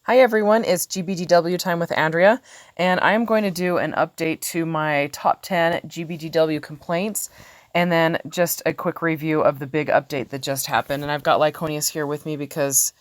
Hi everyone, it's GBGW time with Andrea, and I'm going to do an update to my top 10 GBGW complaints, and then just a quick review of the big update that just happened. And I've got Lyconeus here with me because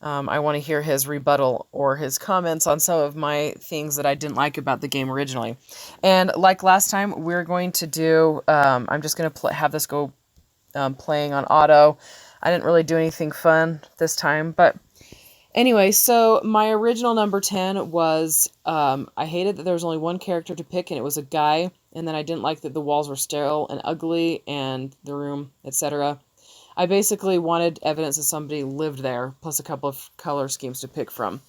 I want to hear his rebuttal or his comments on some of my things that I didn't like about the game originally. And like last time, we're going to do, I'm just going to have this go playing on auto. I didn't really do anything fun this time, but anyway, so my original number 10 was, I hated that there was only one character to pick, and it was a guy, and then I didn't like that the walls were sterile and ugly, and the room, etc. I basically wanted evidence that somebody lived there, plus a couple of color schemes to pick from.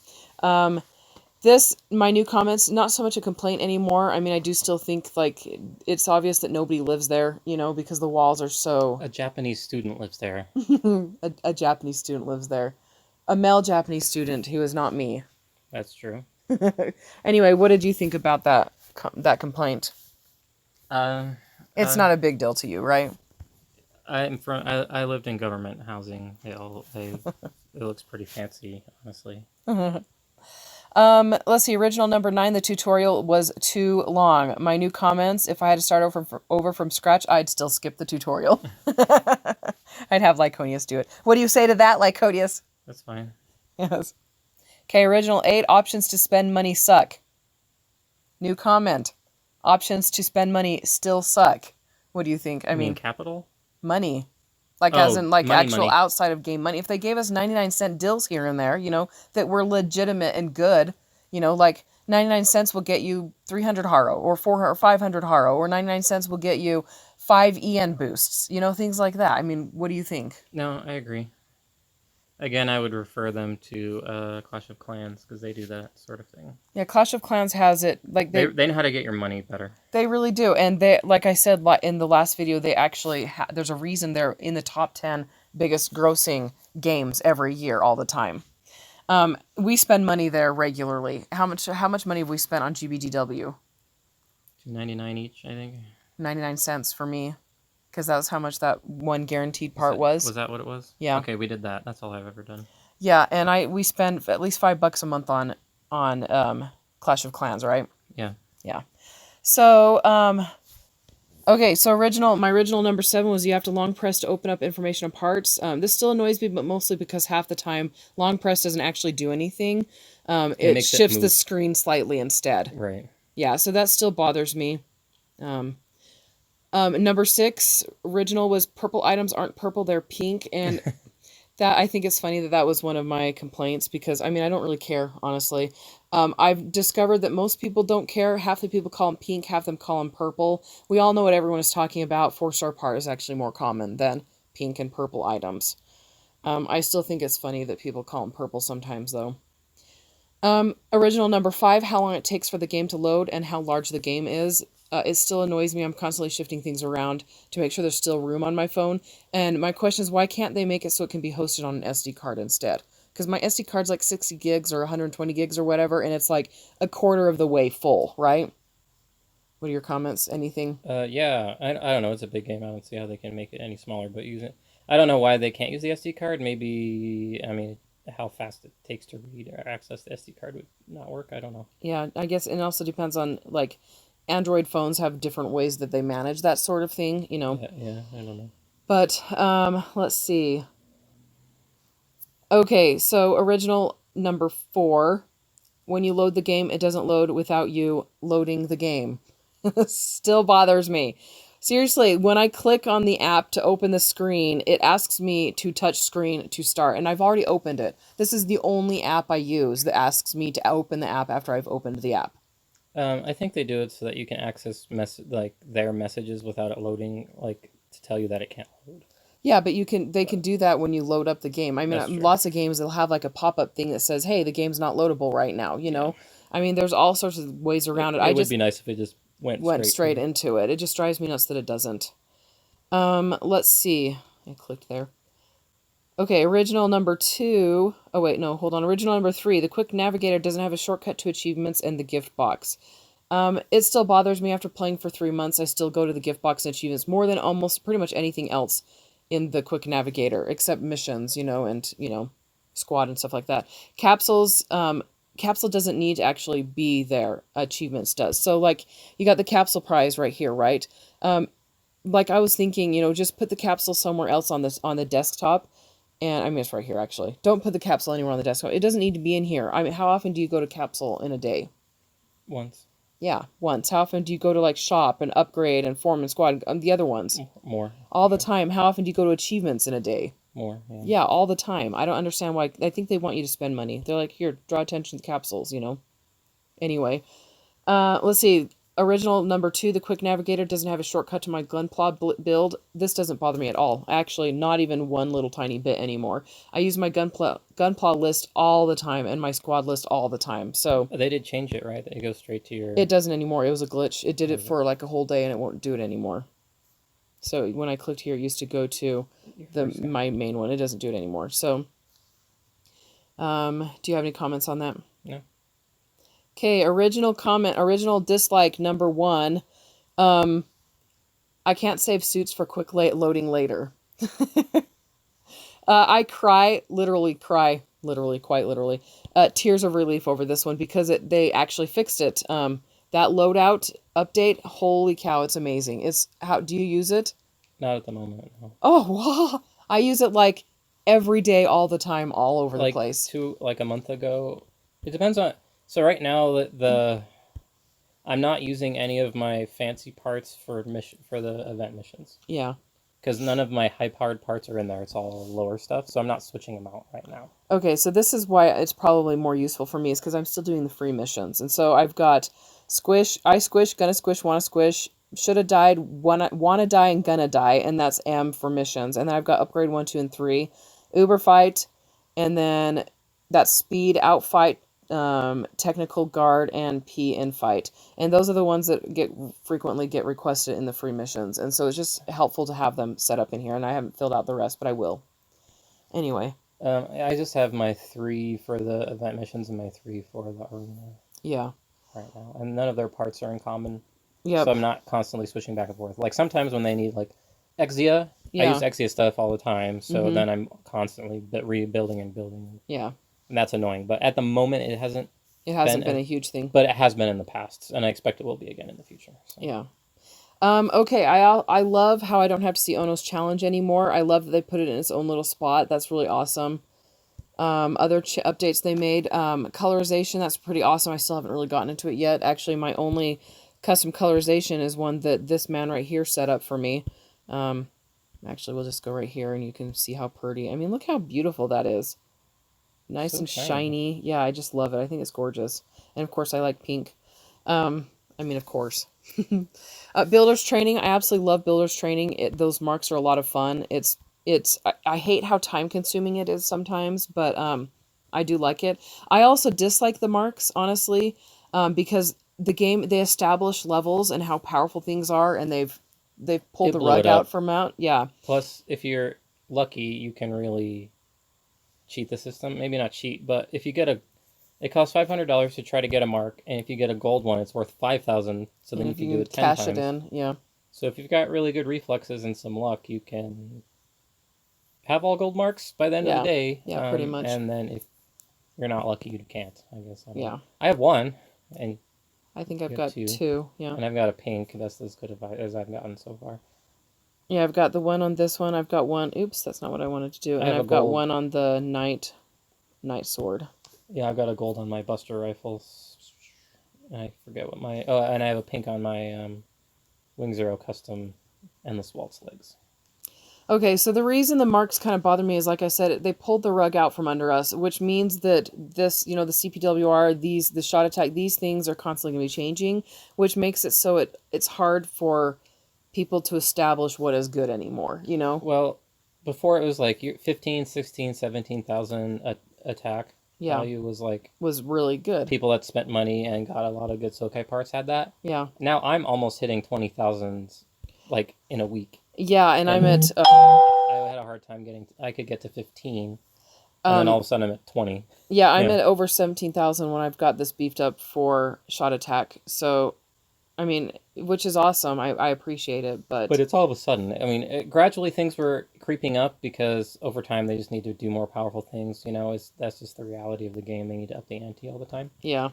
My new comments, not so much a complaint anymore. I mean, I do still think, like, it's obvious that nobody lives there, you know, because the walls are so... A Japanese student lives there. a Japanese student lives there. A male Japanese student who is not me. That's true. Anyway, what did you think about that complaint? It's not a big deal to you, right? I lived in government housing. It looks pretty fancy, honestly. Let's see. Original number 9, the tutorial was too long. My new comments: if I had to start over from scratch, I'd still skip the tutorial. I'd have Lyconeus do it. What do you say to that, Lyconeus? That's fine. Yes. Okay, original 8, options to spend money suck. New comment: options to spend money still suck. What do you think? I mean capital? Money. Like, as in, like, money, actual outside of game money. If they gave us 99-cent deals here and there, you know, that were legitimate and good, you know, like 99 cents will get you 300 Haro, or 400 or 500 Haro, or 99 cents will get you 5 EN boosts, you know, things like that. I mean, what do you think? No, I agree. Again, I would refer them to Clash of Clans, because they do that sort of thing. Yeah, Clash of Clans has it. Like, they know how to get your money better. They really do. And they, like I said in the last video, they actually there's a reason they're in the top 10 biggest grossing games every year, all the time. We spend money there regularly. How much money have we spent on GBGW? $2.99 each, I think. 99 cents for me, because that was how much that one guaranteed part was. Was that what it was? Yeah. Okay, we did that. That's all I've ever done. Yeah, and we spend at least $5 a month on Clash of Clans, right? Yeah. Yeah. So, okay, so my original number 7 was you have to long press to open up information on parts. This still annoys me, but mostly because half the time long press doesn't actually do anything. It shifts the screen slightly instead. Right. Yeah, so that still bothers me. Number 6, original was purple items aren't purple, they're pink, and that, I think it's funny that was one of my complaints, because, I mean, I don't really care, honestly. I've discovered that most people don't care. Half the people call them pink, half them call them purple. We all know what everyone is talking about. 4-star part is actually more common than pink and purple items. I still think it's funny that people call them purple sometimes, though. Original number 5, how long it takes for the game to load and how large the game is. It still annoys me. I'm constantly shifting things around to make sure there's still room on my phone. And my question is, why can't they make it so it can be hosted on an SD card instead? Because my SD card's like 60 gigs or 120 gigs or whatever, and it's like a quarter of the way full, right? What are your comments? Anything? Yeah, I don't know. It's a big game. I don't see how they can make it any smaller, but use it. I don't know why they can't use the SD card. Maybe, I mean, how fast it takes to read or access the SD card would not work. I don't know. Yeah, I guess it also depends on, like, Android phones have different ways that they manage that sort of thing, you know. Yeah, I don't know. But, let's see. Okay, so original number 4. When you load the game, it doesn't load without you loading the game. Still bothers me. Seriously, when I click on the app to open the screen, it asks me to touch screen to start, and I've already opened it. This is the only app I use that asks me to open the app after I've opened the app. I think they do it so that you can access their messages without it loading, like to tell you that it can't load. Yeah, but they can do that when you load up the game. I mean, lots of games, they'll have like a pop-up thing that says, hey, the game's not loadable right now, you know? I mean, there's all sorts of ways around it. It would be nice if it just went straight into it. It just drives me nuts that it doesn't. Let's see. I clicked there. Okay, original number 2. Oh, wait, no, hold on. Original number 3. The quick navigator doesn't have a shortcut to achievements and the gift box. It still bothers me after playing for 3 months. I still go to the gift box and achievements more than almost pretty much anything else in the quick navigator, except missions, you know, and, you know, squad and stuff like that. Capsules, capsule doesn't need to actually be there. Achievements does. So like you got the capsule prize right here, right? Like I was thinking, just put the capsule somewhere else on the desktop. And I mean, it's right here actually. Don't put the capsule anywhere on the desktop. It doesn't need to be in here. I mean, how often do you go to capsule in a day? Once. Yeah, once. How often do you go to like shop and upgrade and form and squad and the other ones? More. All the time. How often do you go to achievements in a day? More. Yeah. Yeah, all the time. I don't understand why. I think they want you to spend money. They're like, here, draw attention to capsules, Anyway, let's see. Original number 2, the quick navigator doesn't have a shortcut to my gunpla build. This doesn't bother me at all. Actually, not even one little tiny bit anymore. I use my gunpla list all the time and my squad list all the time. So they did change it, right? It goes straight to your... It doesn't anymore. It was a glitch. It did it for like a whole day and it won't do it anymore. So when I clicked here, it used to go to my main one. It doesn't do it anymore. So, do you have any comments on that? No. Okay, original dislike number 1. I can't save suits for quick loading later. I quite literally, tears of relief over this one because they actually fixed it. That loadout update, holy cow, it's amazing. Do you use it? Not at the moment, no. Oh, wow. I use it like every day, all the time, all over the place. Like a month ago. It depends on... So right now, I'm not using any of my fancy parts for the event missions. Yeah. Because none of my high-powered parts are in there. It's all lower stuff, so I'm not switching them out right now. Okay, so this is why it's probably more useful for me, is because I'm still doing the free missions. And so I've got squish, I squish, gonna squish, wanna squish, shoulda died, wanna die, and gonna die, and that's M for missions. And then I've got upgrade 1, 2, and 3, Uber fight, and then that speed outfight, technical guard, and P in fight. And those are the ones that frequently get requested in the free missions. And so it's just helpful to have them set up in here. And I haven't filled out the rest, but I will. Anyway. I just have my 3 for the event missions and my 3 for the arena. Yeah. Right now. And none of their parts are in common. Yeah. So I'm not constantly switching back and forth. Like sometimes when they need like Gbgw, I use Gbgw stuff all the time. So then I'm constantly rebuilding and building. Yeah. And that's annoying. But at the moment, it hasn't been a huge thing. But it has been in the past. And I expect it will be again in the future. So. Yeah. Okay, I love how I don't have to see Ono's challenge anymore. I love that they put it in its own little spot. That's really awesome. Other updates they made. Colorization, that's pretty awesome. I still haven't really gotten into it yet. Actually, my only custom colorization is one that this man right here set up for me. Actually, we'll just go right here and you can see how pretty. I mean, look how beautiful that is. Nice so and shiny. Yeah, I just love it. I think it's gorgeous. And of course, I like pink. Of course. Builder's training. I absolutely love builder's training. Those marks are a lot of fun. I hate how time consuming it is sometimes, but I do like it. I also dislike the marks, honestly, because the game, they establish levels and how powerful things are, and they've pulled the rug out from out. Yeah. Plus, if you're lucky, you can really cheat the system. Maybe not cheat, but if you get it costs $500 to try to get a mark, and if you get a gold one, it's worth $5,000. So then you can do it 10 times. Cash it in, yeah. So if you've got really good reflexes and some luck, you can have all gold marks by the end of the day. Yeah, pretty much. And then if you're not lucky, you can't, I guess. I have one, and I think I've got two, yeah. And I've got a pink. That's as good as I've gotten so far. Yeah, I've got the one on this one. I've got one. Oops, that's not what I wanted to do. And I've got one on the night sword. Yeah, I've got a gold on my Buster rifles. I forget what my... Oh, and I have a pink on my Wing Zero custom Endless Waltz legs. Okay, so the reason the marks kind of bother me is, like I said, they pulled the rug out from under us, which means that this, the CPWR, the shot attack, these things are constantly going to be changing, which makes it so it's hard for people to establish what is good anymore, Well, before it was like 15, 16, 17,000 attack. Yeah. Value was really good. People that spent money and got a lot of good Sokai parts had that. Yeah. Now I'm almost hitting 20,000 in a week. Yeah, and I'm at... I had a hard time getting... I could get to 15, and then all of a sudden I'm at 20. Yeah, I'm at over 17,000 when I've got this beefed up for shot attack. So I mean, which is awesome. I appreciate it, But but it's all of a sudden. I mean, gradually things were creeping up because over time they just need to do more powerful things. That's just the reality of the game. They need to up the ante all the time. yeah.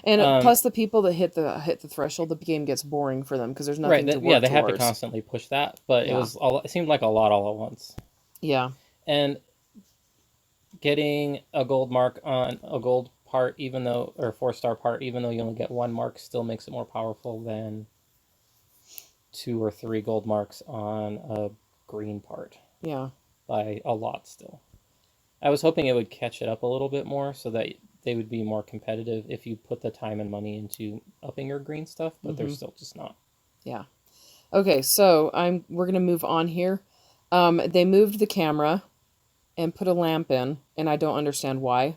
And Um, plus the people that hit the threshold, the game gets boring for them because there's right. nothing to Yeah, work they have to towards. constantly push that, but Yeah. it seemed like a lot all at once. Yeah. And getting a gold mark on a gold part, even though or 4-star part, even though you only get one mark, still makes it more powerful than 2 or 3 gold marks on a green part Yeah. by a lot still. I was hoping it would catch it up a little bit more so that they would be more competitive if you put the time and money into upping your green stuff, but they're still just not. Yeah. Okay, so we're gonna move on here. They moved the camera and put a lamp in, and I don't understand why.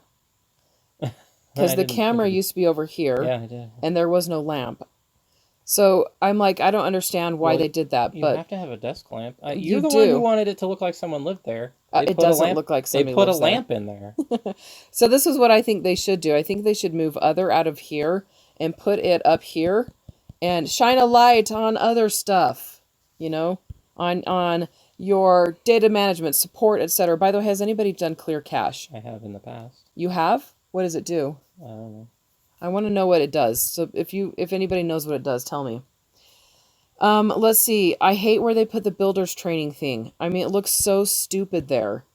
Because I the didn't think camera of used to be over here, Yeah, I did. and there was no lamp. So I'm like, I don't understand why Well, they did that, you but have to have a desk lamp. You're you the one who do. wanted it to look like someone lived there. They It put a doesn't lamp. look like They somebody put a lives there. lamp in there. So this is what I think they should do. I think they should move other out of here and put it up here and shine a light on other stuff, you know, on your data management, support, etc. By the way, has anybody done clear cache? I have in the past. You have? What does it do? I don't know. I want to know what it does. So if anybody knows what it does, tell me. Let's see. I hate where they put the builders training thing. I mean, it looks so stupid there.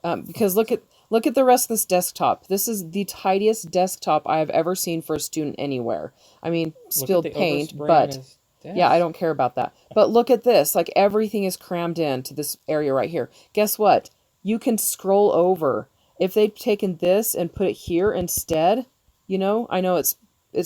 Because look at the rest of this desktop. This is the tidiest desktop I have ever seen for a student anywhere. I mean, Look at spilled the paint, overspray on but his yeah, I desk. don't care about that. But look at this. Like everything is crammed into this area right here. Guess what? You can scroll over. If they'd taken this and put it here instead, I know it's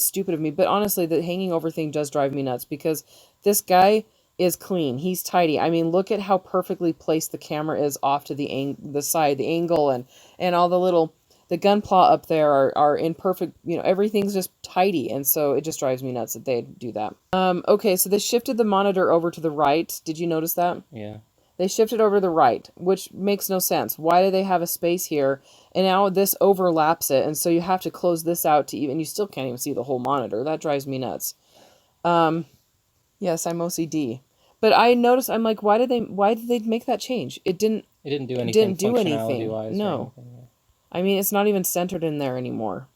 stupid of me, but honestly, the hanging over thing does drive me nuts because this guy is clean. He's tidy. I mean, look at how perfectly placed the camera is off to the side, the angle, and all the gunpla up there are in perfect. Everything's just tidy, and so it just drives me nuts that they do that. Okay, so they shifted the monitor over to the right. Did you notice that? Yeah. They shifted over to the right, which makes no sense. Why do they have a space here? And now this overlaps it, and so you have to close this out to even. You still can't even see the whole monitor. That drives me nuts. Yes, I'm OCD. But I noticed. I'm like, why did they make that change? It didn't. It didn't do It anything didn't do anything. functionality-wise or No. anything. I mean, it's not even centered in there anymore.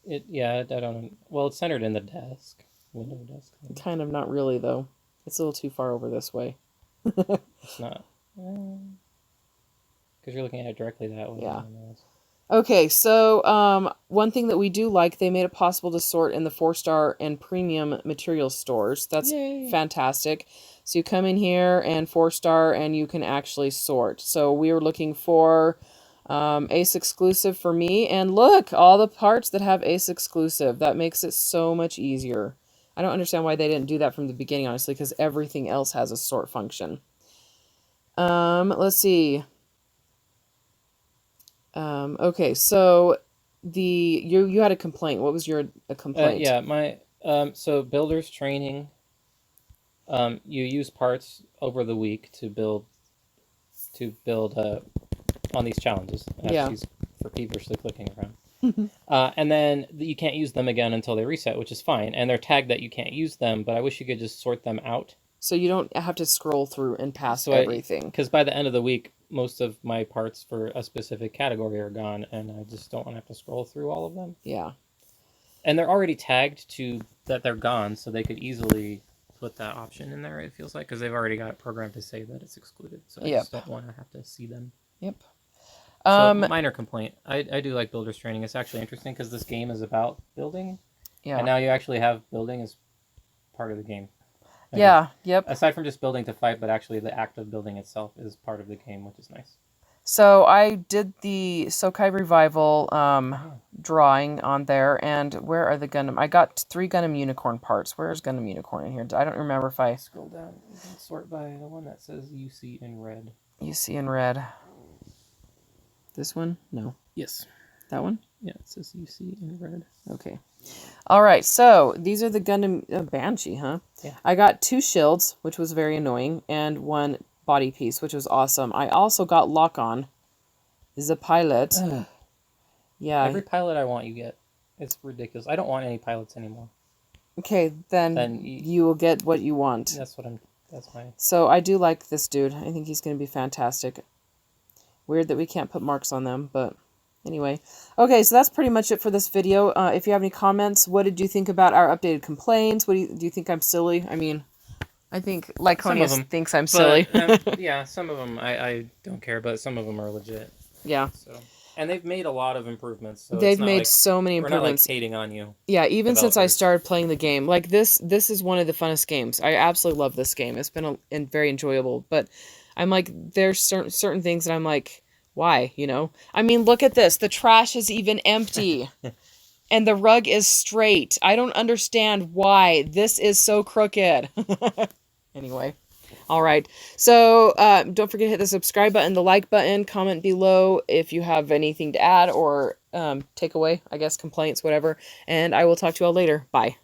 Yeah, I don't. Well, it's centered in the desk, window desk. Kind of not really though. It's a little too far over this way. It's not. Because you're looking at it directly that way. Yeah. Okay, so one thing that we do like, they made it possible to sort in the 4-star and premium material stores. That's Yay. fantastic. So you come in here and 4-star and you can actually sort. So we were looking for Ace exclusive for me. And look, all the parts that have Ace exclusive. That makes it so much easier. I don't understand why they didn't do that from the beginning, honestly, because everything else has a sort function. Let's see. Okay, so you had a complaint. What was your complaint? Yeah, my so builders training. You use parts over the week to build on these challenges. Yeah. She's for feverishly clicking around. And then you can't use them again until they reset, which is fine. And they're tagged that you can't use them, but I wish you could just sort them out. So you don't have to scroll through and pass everything. Because by the end of the week, most of my parts for a specific category are gone, and I just don't want to have to scroll through all of them. Yeah. And they're already tagged to that they're gone, so they could easily put that option in there, it feels like, because they've already got it programmed to say that it's excluded. So I just don't want to have to see them. Yep. So minor complaint. I do like builders training. It's actually interesting because this game is about building. Yeah. And now you actually have building as part of the game. Yeah. Yep. Aside from just building to fight, but actually the act of building itself is part of the game, which is nice. So I did the Sokai Revival drawing on there, and where are the Gundam? I got 3 Gundam Unicorn parts. Where's Gundam Unicorn in here? I don't remember if I... Scroll down. You can sort by the one that says UC in red. UC in red. This one? No. Yes. That one? Yeah, it says UC in red. Okay. All right, so these are the Gundam Banshee, huh? Yeah. I got 2 shields, which was very annoying, and 1 body piece, which was awesome. I also got Lock-On, the pilot. Yeah. Every pilot I want you get. It's ridiculous. I don't want any pilots anymore. Okay, then then you will get what you want. That's my. So I do like this dude. I think he's going to be fantastic. Weird that we can't put marks on them, but anyway. Okay, so that's pretty much it for this video. If you have any comments, what did you think about our updated complaints? What do you think I'm silly? I mean, I think Lyconeus thinks I'm silly. Yeah, some of them I don't care, but some of them are legit. Yeah. So, and they've made a lot of improvements. So they've it's not made like, so many we're not like improvements. hating on you. Yeah, even since I developers. started playing the game, like this is one of the funnest games. I absolutely love this game. It's been very enjoyable. But I'm like, there's certain things that I'm like, why? You know? I mean, look at this. The trash is even empty. And the rug is straight. I don't understand why this is so crooked. Anyway. All right. So don't forget to hit the subscribe button, the like button, comment below if you have anything to add or take away, I guess, complaints, whatever. And I will talk to you all later. Bye.